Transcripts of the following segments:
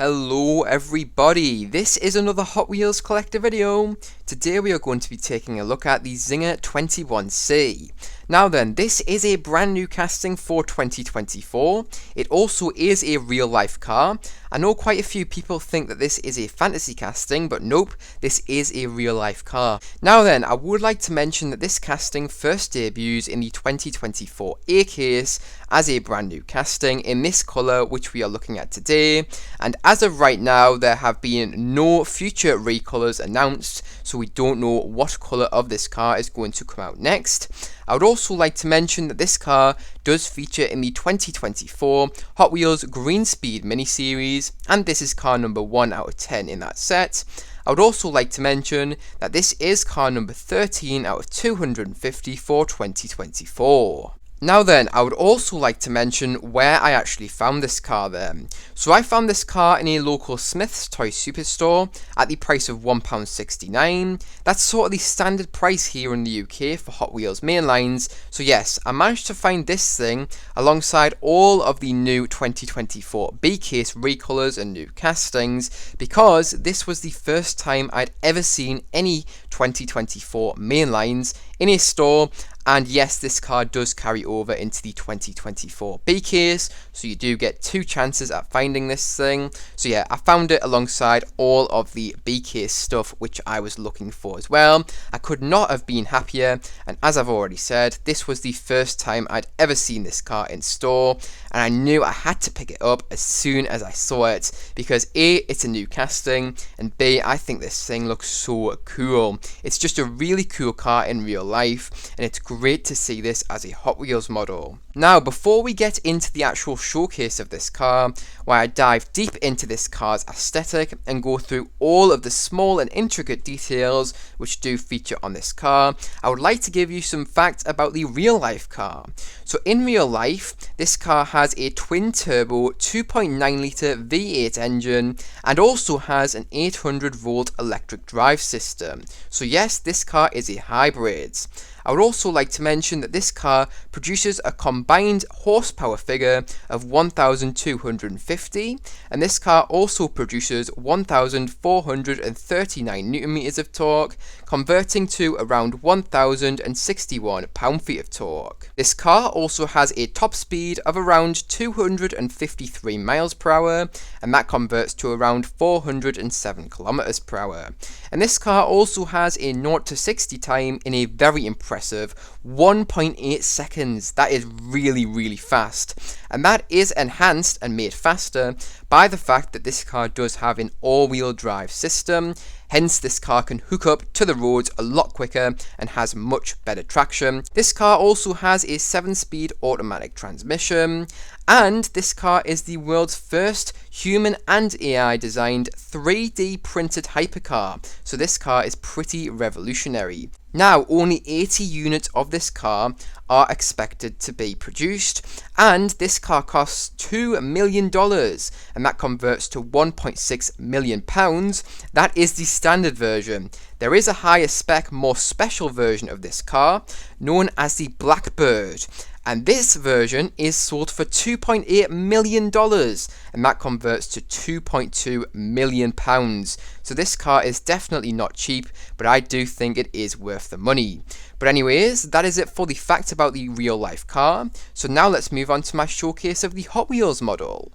Hello everybody, this is another Hot Wheels collector video. Today we are going to be taking a look at the Czinger 21C. Now then, this is a brand new casting for 2024. It also is a real life car. I know quite a few people think that this is a fantasy casting, but nope, this is a real life car. Now then, I would like to mention that this casting first debuts in the 2024 A case as a brand new casting in this colour which we are looking at today, and as of right now there have been no future recolours announced, so we don't know what colour of this car is going to come out next. I would also like to mention that this car does feature in the 2024 Hot Wheels Green Speed miniseries, and this is car number 1 out of 10 in that set. I would also like to mention that this is car number 13 out of 250 for 2024. Now then, I would also like to mention where I actually found this car then. So I found this car in a local Smyth's toy superstore at the price of £1.69. That's sort of the standard price here in the UK for Hot Wheels mainlines. So yes, I managed to find this thing alongside all of the new 2024 B case recolours and new castings, because this was the first time I'd ever seen any 2024 mainlines in a store. And yes, this car does carry over into the 2024 B case, so you do get 2 chances at finding this thing. So yeah, I found it alongside all of the B case stuff which I was looking for as well. I could not have been happier, and as I've already said, this was the first time I'd ever seen this car in store, and I knew I had to pick it up as soon as I saw it, because A, it's a new casting, and B, I think this thing looks so cool. It's just a really cool car in real life, and it's great to see this as a Hot Wheels model. Now, before we get into the actual showcase of this car, where I dive deep into this car's aesthetic and go through all of the small and intricate details which do feature on this car, I would like to give you some facts about the real life car. So in real life, this car has a twin turbo 2.9 litre V8 engine and also has an 800 volt electric drive system. So yes, this car is a hybrid. I would also like to mention that this car produces a combined horsepower figure of 1,250, and this car also produces 1,439 newton meters of torque, converting to around 1,061 pound-feet of torque. This car also has a top speed of around 253 miles per hour, and that converts to around 407 kilometers per hour. And this car also has a 0 to 60 time in a very impressive 1.8 seconds. That is really fast, and that is enhanced and made faster by the fact that this car does have an all-wheel drive system. Hence, this car can hook up to the roads a lot quicker and has much better traction. This car also has a 7-speed automatic transmission, and this car is the world's first human and AI designed 3D printed hypercar, so this car is pretty revolutionary. Now, only 80 units of this car are expected to be produced, and this car costs $2 million, and that converts to £1.6 million. That is the standard version. There is a higher spec, more special version of this car, known as the Blackbird, and this version is sold for $2.8 million, and that converts to £2.2 million. So this car is definitely not cheap, but I do think it is worth the money. But anyways, that is it for the facts about the real life car. So now let's move on to my showcase of the Hot Wheels model.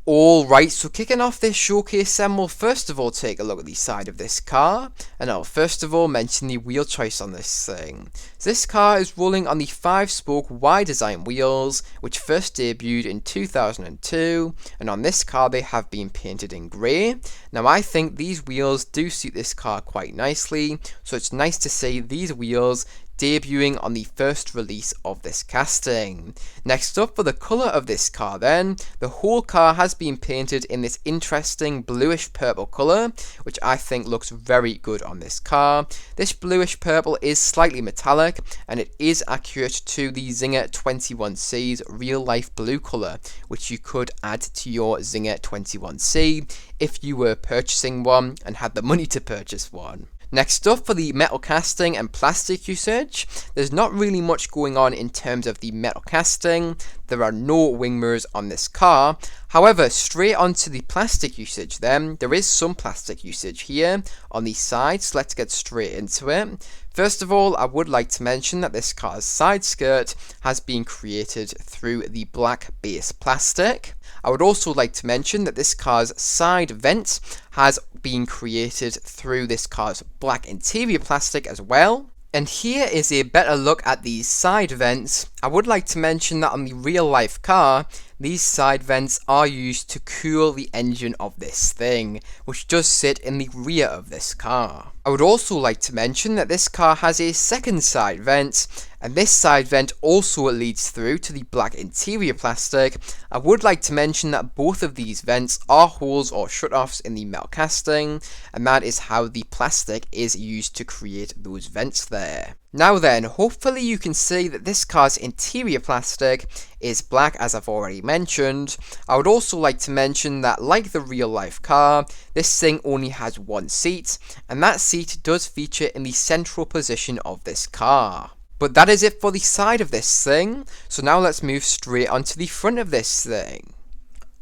Alright, so kicking off this showcase then, we'll first of all take a look at the side of this car, and I'll first of all mention the wheel choice on this thing. So this car is rolling on the 5-spoke Y design wheels, which first debuted in 2002, and on this car they have been painted in grey. Now I think these wheels do suit this car quite nicely, so it's nice to see these wheels debuting on the first release of this casting. Next up, for the colour of this car then, the whole car has been painted in this interesting bluish purple colour, which I think looks very good on this car. This bluish purple is slightly metallic, and it is accurate to the Czinger 21C's real life blue colour, which you could add to your Czinger 21C if you were purchasing one and had the money to purchase one. Next up, for the metal casting and plastic usage, there's not really much going on in terms of the metal casting. There are no wing mirrors on this car. However, straight onto the plastic usage then, there is some plastic usage here on the sides, so let's get straight into it. First of all, I would like to mention that this car's side skirt has been created through the black base plastic. I would also like to mention that this car's side vent has been created through this car's black interior plastic as well. And here is a better look at these side vents. I would like to mention that on the real life car, these side vents are used to cool the engine of this thing, which does sit in the rear of this car. I would also like to mention that this car has a second side vent, and this side vent also leads through to the black interior plastic. I would like to mention that both of these vents are holes or shutoffs in the metal casting, and that is how the plastic is used to create those vents there. Now then, hopefully you can see that this car's interior plastic is black, as I've already mentioned. I would also like to mention that, like the real life car, this thing only has one seat, and that seat does feature in the central position of this car. But that is it for the side of this thing, so now let's move straight onto the front of this thing.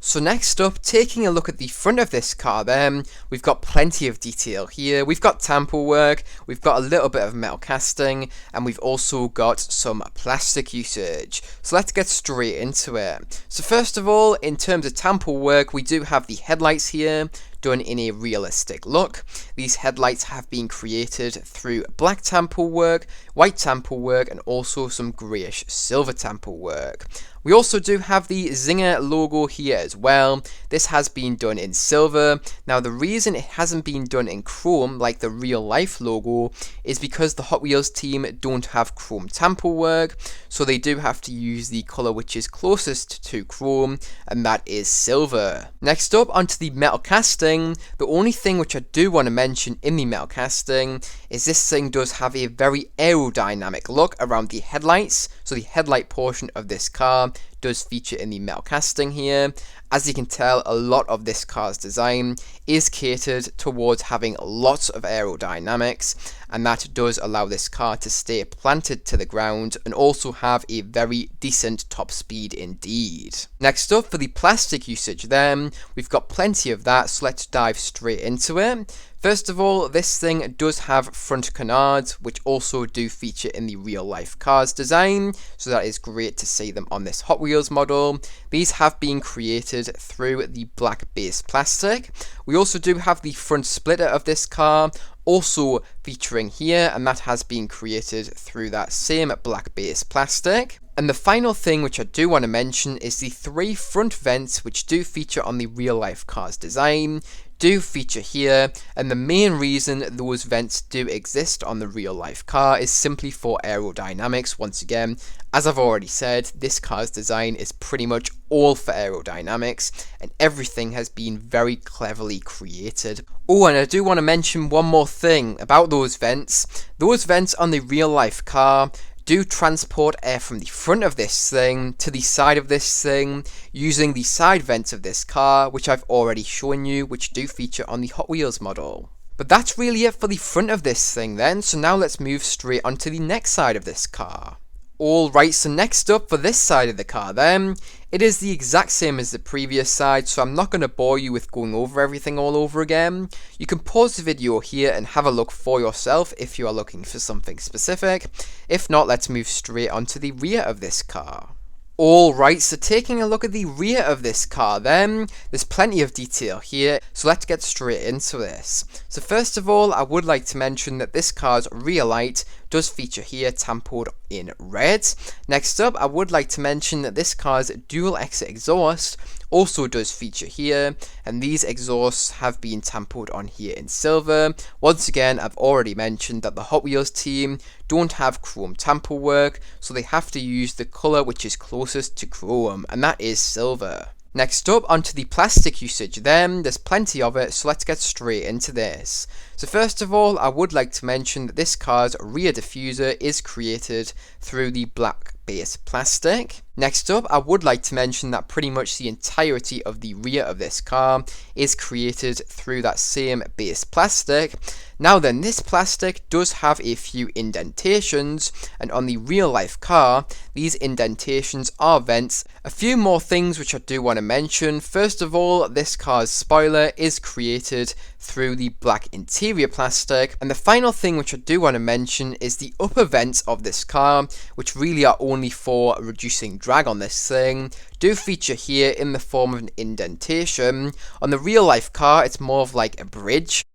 So next up, taking a look at the front of this car then, we've got plenty of detail here. We've got tamper work, we've got a little bit of metal casting, and we've also got some plastic usage. So let's get straight into it. So first of all, in terms of tamper work, we do have the headlights here, done in a realistic look. These headlights have been created through black tamper work, white tamper work, and also some greyish silver tamper work. We also do have the Czinger logo here as well. This has been done in silver. Now the reason it hasn't been done in chrome like the real life logo is because the Hot Wheels team don't have chrome tamper work, so they do have to use the colour which is closest to chrome, and that is silver. Next up, onto the metal casting. The only thing which I do want to mention in the metal casting is this thing does have a very aerodynamic look around the headlights, so the headlight portion of this car does feature in the metal casting here. As you can tell, a lot of this car's design is catered towards having lots of aerodynamics, and that does allow this car to stay planted to the ground and also have a very decent top speed indeed. Next up, for the plastic usage then, we've got plenty of that, so let's dive straight into it. First of all, this thing does have front canards, which also do feature in the real life car's design, so that is great to see them on this Hot Wheels model. These have been created through the black base plastic. We also do have the front splitter of this car, also featuring here, and that has been created through that same black base plastic. And the final thing which I do want to mention is the 3 front vents which do feature on the real life car's design do feature here, and the main reason those vents do exist on the real life car is simply for aerodynamics. Once again, as I've already said, this car's design is pretty much all for aerodynamics, and everything has been very cleverly created. Oh, and I do want to mention one more thing about those vents. Those vents on the real life car do transport air from the front of this thing to the side of this thing using the side vents of this car, which I've already shown you, which do feature on the Hot Wheels model. But that's really it for the front of this thing then, so now let's move straight onto the next side of this car. Alright, so next up for this side of the car then, it is the exact same as the previous side, so I'm not going to bore you with going over everything all over again. You can pause the video here and have a look for yourself if you are looking for something specific. If not, let's move straight onto the rear of this car. Alright, so taking a look at the rear of this car then, there's plenty of detail here, so let's get straight into this. So first of all, I would like to mention that this car's rear light does feature here tampered in red. Next up, I would like to mention that this car's dual exit exhaust also does feature here, and these exhausts have been tampered on here in silver. Once again, I've already mentioned that the Hot Wheels team don't have chrome tamper work, so they have to use the colour which is closest to chrome, and that is silver. Next up, onto the plastic usage then, there's plenty of it, so let's get straight into this. So first of all, I would like to mention that this car's rear diffuser is created through the black base plastic. Next up, I would like to mention that pretty much the entirety of the rear of this car is created through that same base plastic. Now then, this plastic does have a few indentations, and on the real life car, these indentations are vents. A few more things which I do want to mention. First of all, this car's spoiler is created through the black interior plastic, and the final thing which I do want to mention is the upper vents of this car, which really are only for reducing drag on this thing, do feature here in the form of an indentation. On the real life car, it's more of like a bridge,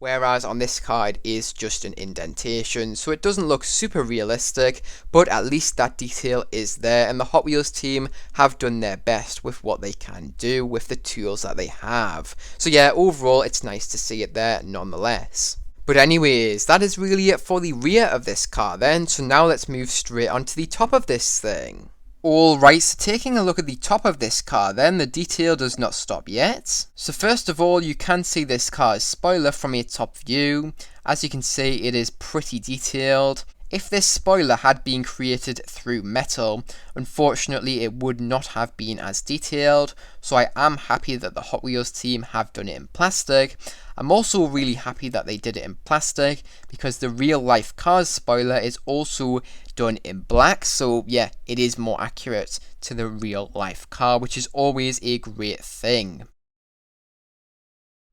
whereas on this car it is just an indentation, so it doesn't look super realistic, but at least that detail is there, and the Hot Wheels team have done their best with what they can do with the tools that they have. So yeah, overall it's nice to see it there nonetheless. But anyways, that is really it for the rear of this car then, so now let's move straight onto the top of this thing. Alright, so taking a look at the top of this car then, the detail does not stop yet. So first of all, you can see this car's spoiler from a top view. As you can see, it is pretty detailed. If this spoiler had been created through metal, unfortunately it would not have been as detailed, so I am happy that the Hot Wheels team have done it in plastic. I'm also really happy that they did it in plastic because the real life car's spoiler is also done in black, so yeah, it is more accurate to the real life car, which is always a great thing.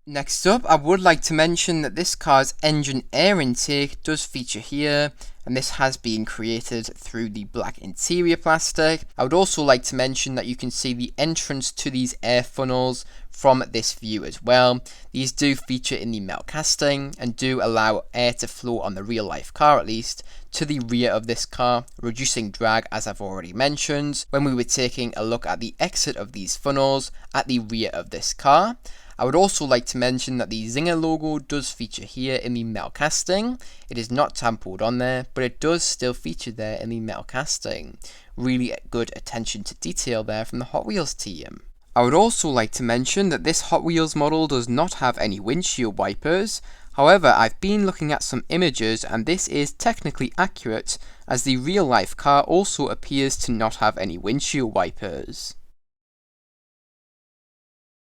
Next up, I would like to mention that this car's engine air intake does feature here, and this has been created through the black interior plastic. I would also like to mention that you can see the entrance to these air funnels from this view as well. These do feature in the metal casting and do allow air to flow on the real life car at least to the rear of this car, reducing drag as I've already mentioned when we were taking a look at the exit of these funnels at the rear of this car. I would also like to mention that the Czinger logo does feature here in the metal casting. It is not tampoed on there, but it does still feature there in the metal casting. Really good attention to detail there from the Hot Wheels team. I would also like to mention that this Hot Wheels model does not have any windshield wipers. However, I've been looking at some images and this is technically accurate, as the real life car also appears to not have any windshield wipers.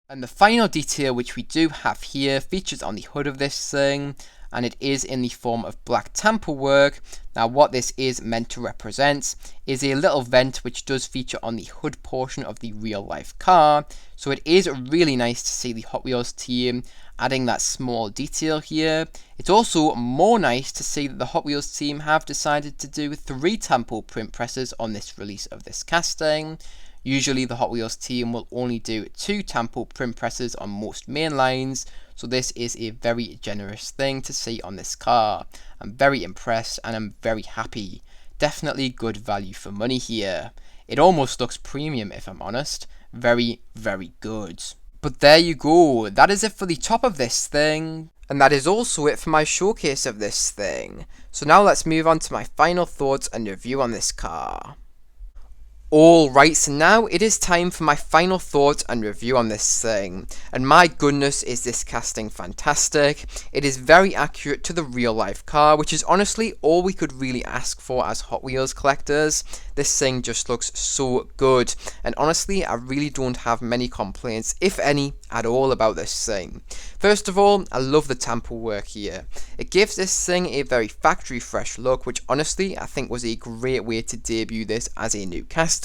And the final detail which we do have here features on the hood of this thing, and it is in the form of black tamper work. Now what this is meant to represent is a little vent which does feature on the hood portion of the real life car, so it is really nice to see the Hot Wheels team adding that small detail here. It's also more nice to see that the Hot Wheels team have decided to do 3 tampo print presses on this release of this casting. Usually the Hot Wheels team will only do 2 tampo print presses on most main lines, so this is a very generous thing to see on this car. I'm very impressed and I'm very happy. Definitely good value for money here. It almost looks premium if I'm honest. Very, very good. But there you go, that is it for the top of this thing. And that is also it for my showcase of this thing. So now let's move on to my final thoughts and review on this car. Alright, so now it is time for my final thoughts and review on this thing. And my goodness, is this casting fantastic. It is very accurate to the real life car, which is honestly all we could really ask for as Hot Wheels collectors. This thing just looks so good. And honestly, I really don't have many complaints, if any, at all about this thing. First of all, I love the tampo work here. It gives this thing a very factory fresh look, which honestly I think was a great way to debut this as a new casting.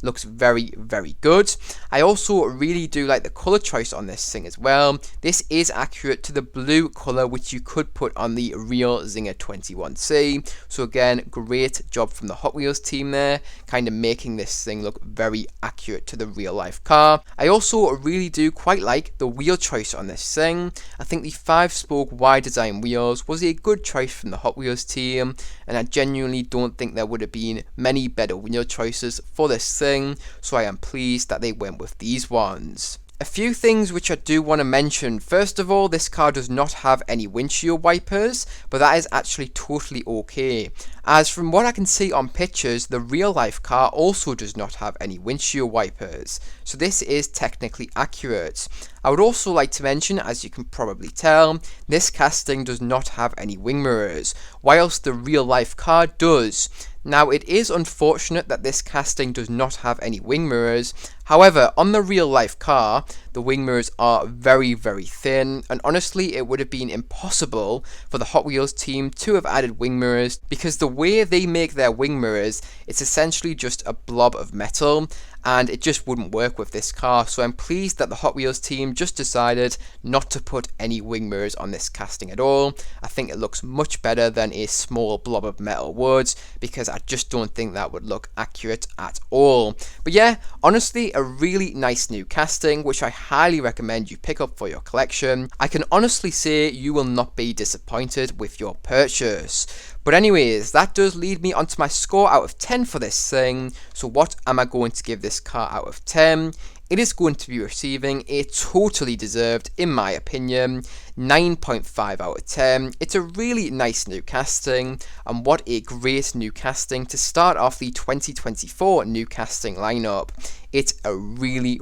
Looks very, very good. I also really do like the colour choice on this thing as well. This is accurate to the blue colour which you could put on the real Czinger 21C. So again, great job from the Hot Wheels team there, kind of making this thing look very accurate to the real life car. I also really do quite like the wheel choice on this thing. I think the 5-spoke wide design wheels was a good choice from the Hot Wheels team, and I genuinely don't think there would have been many better wheel choices for this thing, so I am pleased that they went with these ones. A few things which I do want to mention. First of all, this car does not have any windshield wipers, but that is actually totally okay, as from what I can see on pictures, the real life car also does not have any windshield wipers, so this is technically accurate. I would also like to mention, as you can probably tell, this casting does not have any wing mirrors, whilst the real life car does. Now it is unfortunate that this casting does not have any wing mirrors. However, on the real life car, the wing mirrors are very thin, and honestly it would have been impossible for the Hot Wheels team to have added wing mirrors, because the way they make their wing mirrors, it's essentially just a blob of metal, and it just wouldn't work with this car. So I'm pleased that the Hot Wheels team just decided not to put any wing mirrors on this casting at all. I think it looks much better than a small blob of metal would, because I just don't think that would look accurate at all. But yeah, honestly, a really nice new casting, which I highly recommend you pick up for your collection. I can honestly say you will not be disappointed with your purchase. But anyways, that does lead me onto my score out of 10 for this thing. So what am I going to give this car out of 10? It is going to be receiving a totally deserved, in my opinion, 9.5 out of 10. It's a really nice new casting, and what a great new casting to start off the 2024 new casting lineup. It's a really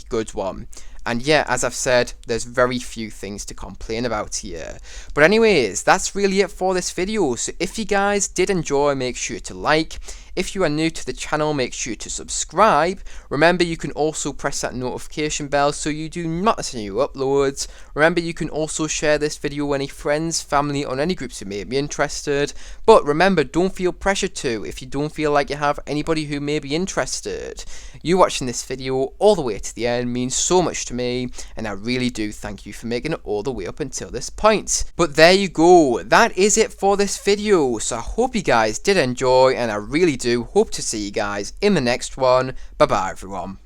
good one. And yeah, as I've said, there's very few things to complain about here. But anyways, that's really it for this video. So if you guys did enjoy, make sure to like. If you are new to the channel, make sure to subscribe. Remember, you can also press that notification bell so you do not miss any new uploads. Remember, you can also share this video with any friends, family, or any groups who may be interested. But remember, don't feel pressured to if you don't feel like you have anybody who may be interested. You watching this video all the way to the end means so much to me, and I really do thank you for making it all the way up until this point. But there you go, that is it for this video. So I hope you guys did enjoy, and I really do hope to see you guys in the next one. Bye bye everyone.